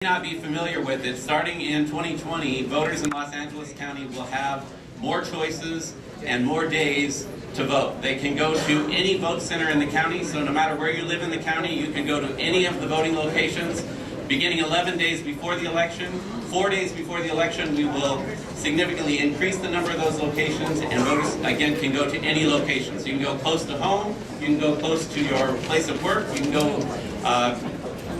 Not be familiar with it, starting in 2020, voters in Los Angeles County will have more choices and more days to vote. They can go to any vote center in the county, so no matter where you live in the county, you can go to any of the voting locations. Beginning 11 days before the election, 4 days before the election, we will significantly increase the number of those locations, and voters, again, can go to any location. So you can go close to home, you can go close to your place of work, you can go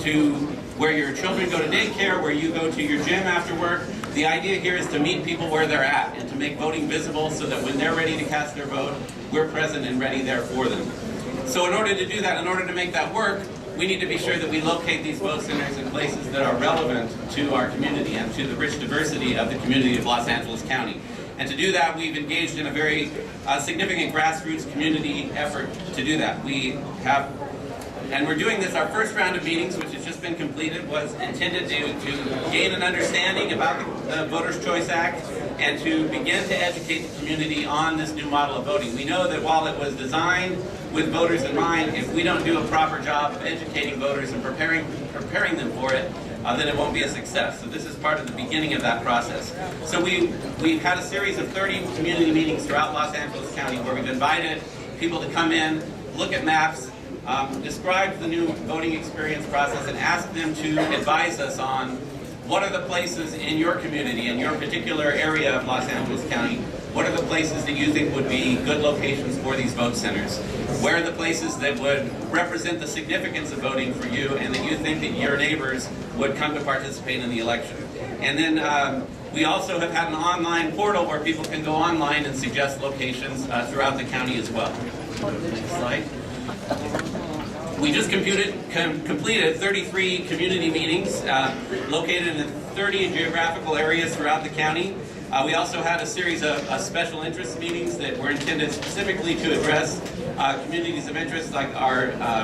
to where your children go to daycare, where you go to your gym after work. The idea here is to meet people where they're at and to make voting visible so that when they're ready to cast their vote, we're present and ready there for them. So in order to do that, in order to make that work, we need to be sure that we locate these vote centers in places that are relevant to our community and to the rich diversity of the community of Los Angeles County. And to do that, we've engaged in a very significant grassroots community effort to do that. And we're doing this, our first round of meetings, which has just been completed, was intended to gain an understanding about the Voters' Choice Act and to begin to educate the community on this new model of voting. We know that while it was designed with voters in mind, if we don't do a proper job of educating voters and preparing them for it, then it won't be a success. So this is part of the beginning of that process. So we've had a series of 30 community meetings throughout Los Angeles County where we've invited people to come in, look at maps, describe the new voting experience process, and ask them to advise us on what are the places in your community, in your particular area of Los Angeles County, what are the places that you think would be good locations for these vote centers? Where are the places that would represent the significance of voting for you and that you think that your neighbors would come to participate in the election? And then we also have had an online portal where people can go online and suggest locations throughout the county as well. Next slide. We just completed 33 community meetings located in 30 geographical areas throughout the county. We also had a series of special interest meetings that were intended specifically to address communities of interest, like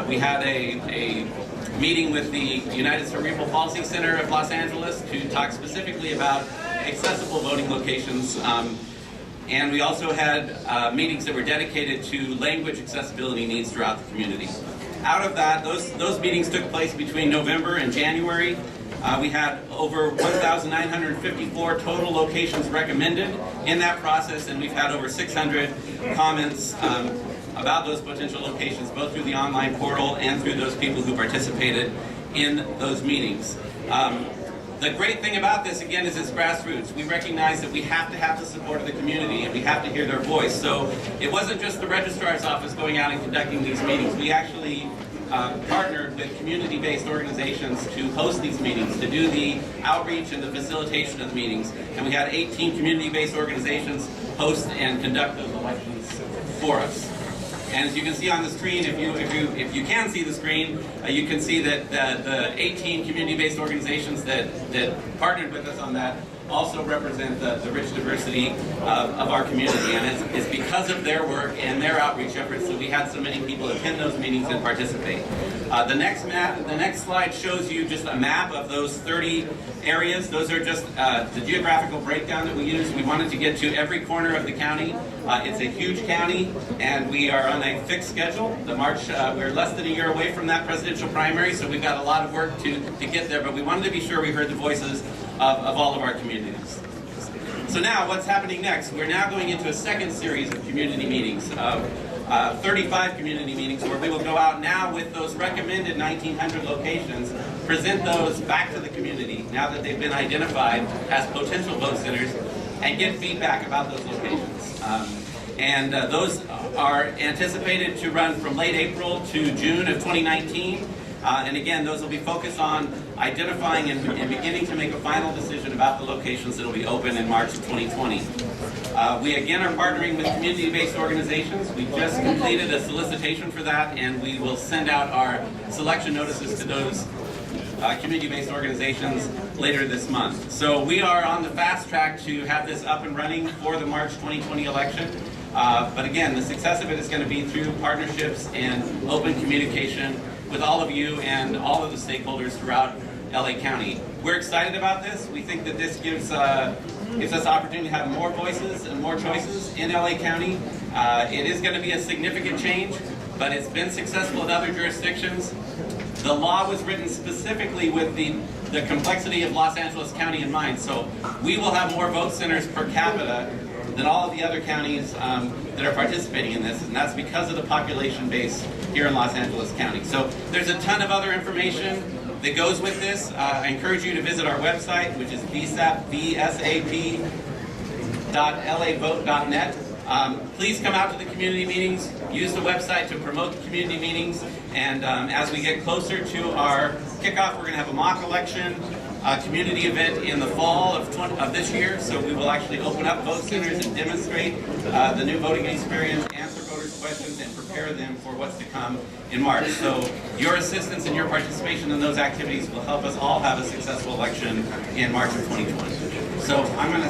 we had a meeting with the United Cerebral Palsy Center of Los Angeles to talk specifically about accessible voting locations. And we also had meetings that were dedicated to language accessibility needs throughout the community. Out of that, those meetings took place between November and January. We had over 1,954 total locations recommended in that process, and we've had over 600 comments about those potential locations, both through the online portal and through those people who participated in those meetings. The great thing about this, again, is it's grassroots. We recognize that we have to have the support of the community and we have to hear their voice. So it wasn't just the registrar's office going out and conducting these meetings. We actually partnered with community-based organizations to host these meetings, to do the outreach and the facilitation of the meetings. And we had 18 community-based organizations host and conduct those elections for us. And as you can see on the screen, if you can see the screen, you can see that the 18 community-based organizations that partnered with us on that also represent the rich diversity of our community. And it's because of their work and their outreach efforts that we had so many people attend those meetings and participate. The next slide shows you just a map of those 30 areas. Those are just the geographical breakdown that we use. We wanted to get to every corner of the county. It's a huge county, and we are on a fixed schedule. We're less than a year away from that presidential primary, so we've got a lot of work to get there, but we wanted to be sure we heard the voices of all of our communities. So now, what's happening next? We're now going into a second series of community meetings, 35 community meetings, where we will go out now with those recommended 1,900 locations, present those back to the community now that they've been identified as potential vote centers, and get feedback about those locations. Those are anticipated to run from late April to June of 2019. And again, those will be focused on identifying and beginning to make a final decision about the locations that will be open in March of 2020. We again are partnering with community-based organizations. We just completed a solicitation for that, and we will send out our selection notices to those community-based organizations later this month. So we are on the fast track to have this up and running for the March 2020 election. But again, the success of it is going to be through partnerships and open communication with all of you and all of the stakeholders throughout LA County. We're excited about this. We think that this gives us opportunity to have more voices and more choices in LA County. It is going to be a significant change, but it's been successful in other jurisdictions. The law was written specifically with the the complexity of Los Angeles County in mind. So we will have more vote centers per capita than all of the other counties that are participating in this, and that's because of the population base here in Los Angeles County. So there's a ton of other information that goes with this. I encourage you to visit our website, which is vsap.lavote.net. Please come out to the community meetings, use the website to promote the community meetings, and as we get closer to our kickoff, we're going to have a mock election community event in the fall of this year, so we will actually open up vote centers and demonstrate the new voting experience, answer voters' questions, and prepare them for what's to come in March. So your assistance and your participation in those activities will help us all have a successful election in March of 2020. So I'm going to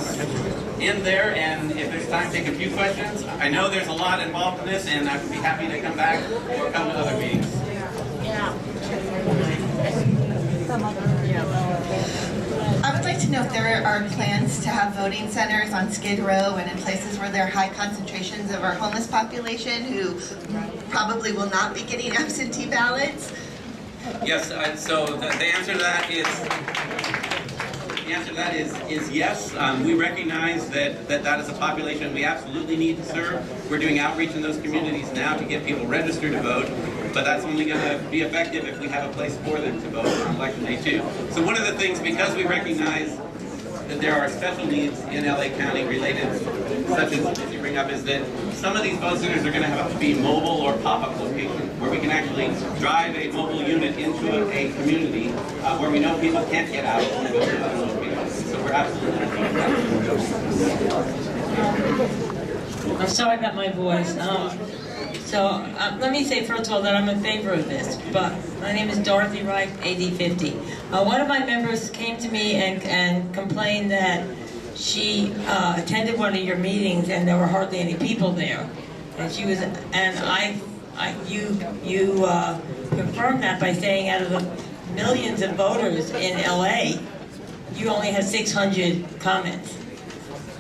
end there, and if there's time, take a few questions. I know there's a lot involved in this, and I would be happy to come back or come to other meetings. I would like to know if there are plans to have voting centers on Skid Row and in places where there are high concentrations of our homeless population who probably will not be getting absentee ballots. Yes, so the answer to that is yes. We recognize that is a population we absolutely need to serve. We're doing outreach in those communities now to get people registered to vote, but that's only going to be effective if we have a place for them to vote on election day too. So one of the things, because we recognize that there are special needs in LA County related, such as you bring up, is that some of these vote centers are going to have to be mobile or pop-up locations where we can actually drive a mobile unit into a community where we know people can't get out and go to other locations. So we're absolutely doing that. I'm sorry about my voice. Let me say first of all that I'm in favor of this, but my name is Dorothy Wright, AD 50. One of my members came to me and complained that she attended one of your meetings and there were hardly any people there, and you confirmed that by saying out of the millions of voters in LA, you only had 600 comments.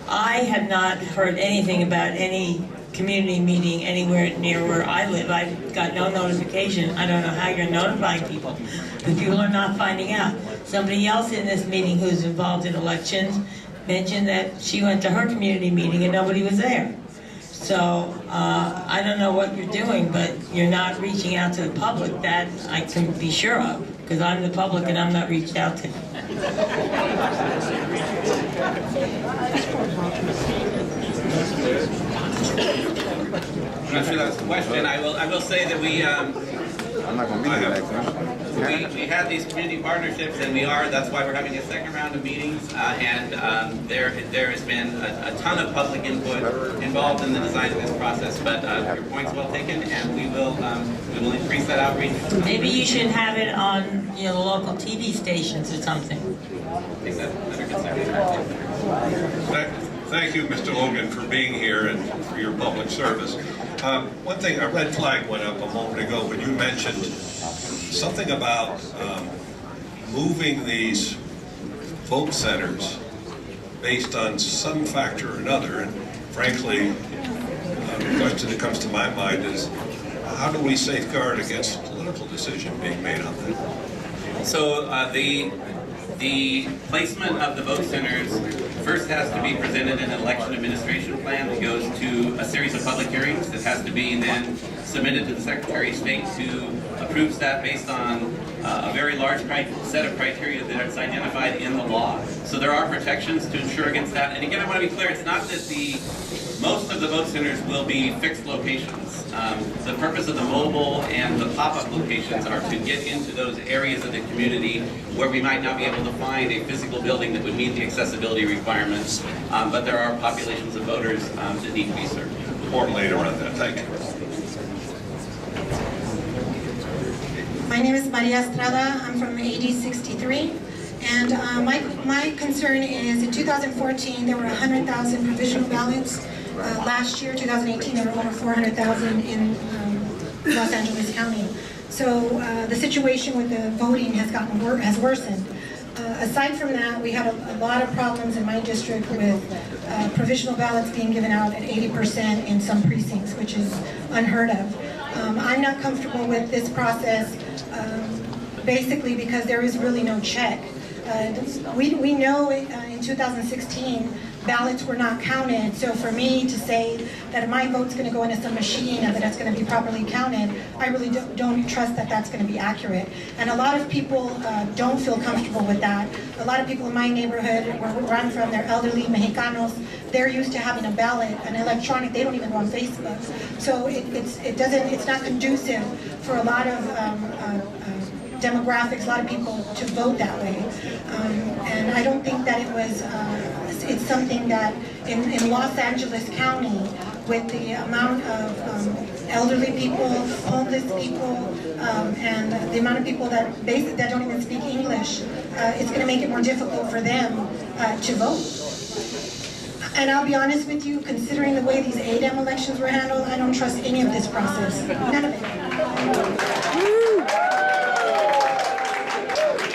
I have not heard anything about any community meeting anywhere near where I live. I've got no notification. I don't know how you're notifying people, but people are not finding out. Somebody else in this meeting who's involved in elections mentioned that she went to her community meeting and nobody was there. So I don't know what you're doing, but you're not reaching out to the public. That I can be sure of, because I'm the public and I'm not reached out to. I'm not sure that's the question. I will say that we had these community partnerships, and that's why we're having a second round of meetings, and there has been a ton of public input involved in the design of this process, but your point's well taken, and we will increase that outreach. Maybe you should have it on the local TV stations or something. Thank you, Mr. Logan, for being here and for your public service. One thing, a red flag went up a moment ago, but you mentioned something about moving these vote centers based on some factor or another. And frankly, the question that comes to my mind is, how do we safeguard against political decision being made on that? So the placement of the vote centers first has to be presented in an election administration plan that goes to a series of public hearings that has to be then submitted to the Secretary of State, who approves that based on a very large set of criteria that is identified in the law. So there are protections to ensure against that. And again, I want to be clear, it's not that most of the vote centers will be fixed locations. The purpose of the mobile and the pop-up locations are to get into those areas of the community where we might not be able to find a physical building that would meet the accessibility requirements, but there are populations of voters that need to be served. More later on that. Thank you. My name is Maria Estrada. I'm from AD 63. And my concern is in 2014, there were 100,000 provisional ballots. Last year, 2018, there were over 400,000 in Los Angeles County. So the situation with the voting has worsened. Aside from that, we had a lot of problems in my district with provisional ballots being given out at 80% in some precincts, which is unheard of. I'm not comfortable with this process, basically because there is really no check. We know in 2016 ballots were not counted, so for me to say that my vote's going to go into some machine and that it's going to be properly counted, I really don't trust that that's going to be accurate. And a lot of people don't feel comfortable with that. A lot of people in my neighborhood, where I'm from, they're elderly Mexicanos. They're used to having a ballot, an electronic. They don't even go on Facebook, so it's not conducive for a lot of demographics, a lot of people to vote that way. And I don't think that it's something that in Los Angeles County, with the amount of elderly people, homeless people, and the amount of people that don't even speak English, it's going to make it more difficult for them to vote. And I'll be honest with you, considering the way these ADEM elections were handled, I don't trust any of this process. None of it.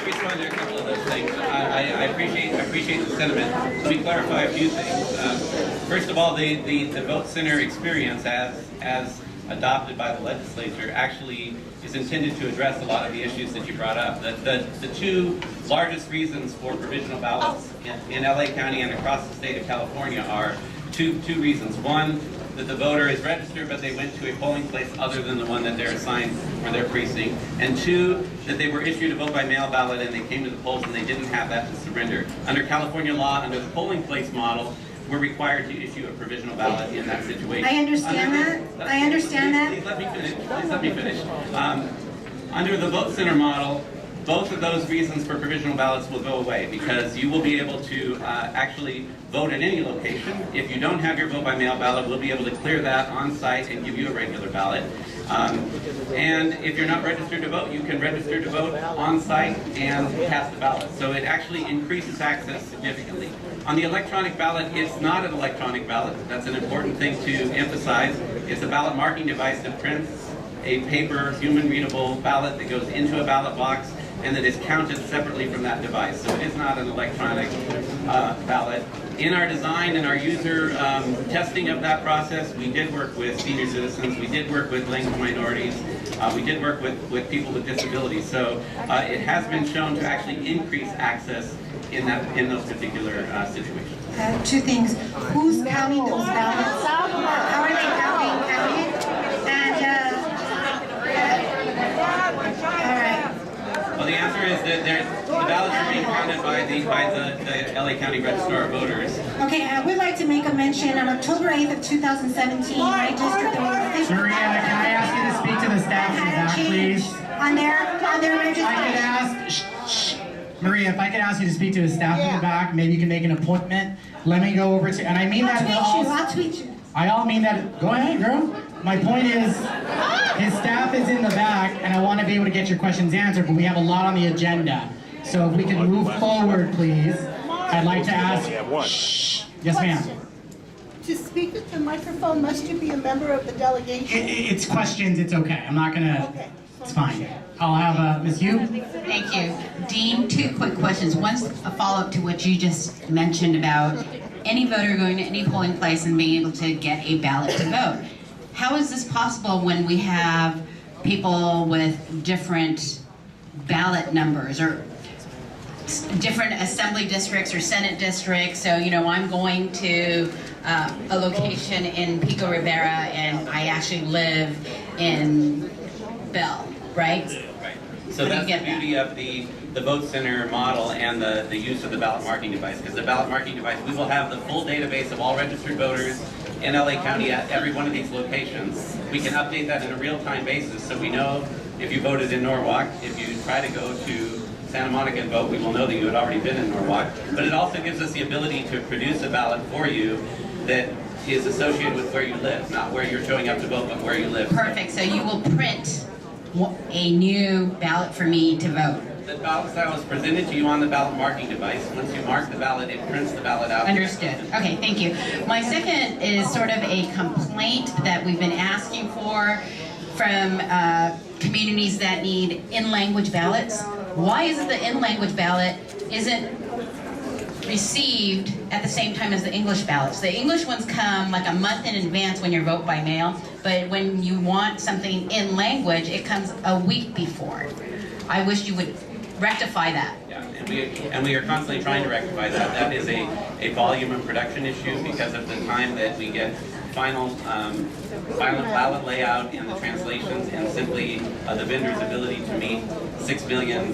Respond to a couple of those things. I appreciate the sentiment. Let me clarify a few things. First of all, the vote center experience as adopted by the legislature actually is intended to address a lot of the issues that you brought up. The two largest reasons for provisional ballots in LA County and across the state of California are two reasons. One, that the voter is registered, but they went to a polling place other than the one that they're assigned for their precinct. And two, that they were issued a vote by mail ballot and they came to the polls and they didn't have that to surrender. Under California law, under the polling place model, we're required to issue a provisional ballot in that situation. I understand that. I understand that. Please let me finish. Please let me finish. Under the vote center model, both of those reasons for provisional ballots will go away because you will be able to actually vote at any location. If you don't have your vote by mail ballot, we'll be able to clear that on site and give you a regular ballot. And if you're not registered to vote, you can register to vote on site and cast a ballot. So it actually increases access significantly. On the electronic ballot, it's not an electronic ballot. That's an important thing to emphasize. It's a ballot marking device that prints a paper, human-readable ballot that goes into a ballot box and that is counted separately from that device. So it is not an electronic ballot. In our design and our user testing of that process, we did work with senior citizens, we did work with language minorities, we did work with people with disabilities. So it has been shown to actually increase access in those particular situations. Two things. Who's counting those ballots? How are they counting it? All right. Well, the answer is that the ballots are being counted by the LA County Registrar of Voters. Okay, I would like to make a mention. On October 8th of 2017, my district, there were 50 Maria, can I ask you to speak to the staff in the back, please? on their registration. Maria, if I could ask you to speak to the staff in the back, maybe you can make an appointment. Let me go over to, and I mean that in all. I'll tweet you. I all mean that. Go ahead, girl. My point is, his staff is in the back, and I want to be able to get your questions answered, but we have a lot on the agenda. So if we can move forward, please. I'd like to ask. Shh. Yes, ma'am. To speak at the microphone, must you be a member of the delegation? It's questions. It's okay. I'm not gonna. Okay. It's fine. I'll have Ms. Yu. Thank you. Dean, two quick questions. One's a follow-up to what you just mentioned about any voter going to any polling place and being able to get a ballot to vote. How is this possible when we have people with different ballot numbers or different assembly districts or Senate districts? So, you know, I'm going to a location in Pico Rivera and I actually live in Bell, right? Right. So that's the beauty of the vote center model and the use of the ballot marking device. Because the ballot marking device, we will have the full database of all registered voters in LA County at every one of these locations. We can update that in a real-time basis, so we know if you voted in Norwalk. If you try to go to Santa Monica and vote, we will know that you had already been in Norwalk. But it also gives us the ability to produce a ballot for you that is associated with where you live, not where you're showing up to vote, but where you live. Perfect. So you will print a new ballot for me to vote. The ballot style is presented to you on the ballot marking device. Once you mark the ballot, it prints the ballot out. Understood. Okay, thank you. My second is sort of a complaint that we've been asking for from communities that need in-language ballots. Why is it the in-language ballot isn't received at the same time as the English ballots? The English ones come like a month in advance when you vote by mail, but when you want something in language, it comes a week before. I wish you would rectify that. Yeah, And we are constantly trying to rectify that. That is a volume and production issue because of the time that we get final ballot layout and the translations, and simply the vendor's ability to meet 6 million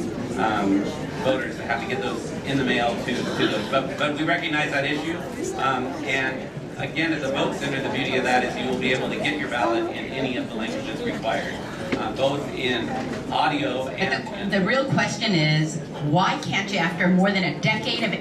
voters that have to get those in the mail to those. But we recognize that issue, and again, at the vote center, the beauty of that is you will be able to get your ballot in any of the languages required, both in audio and... The real question is, why can't you, after more than a decade of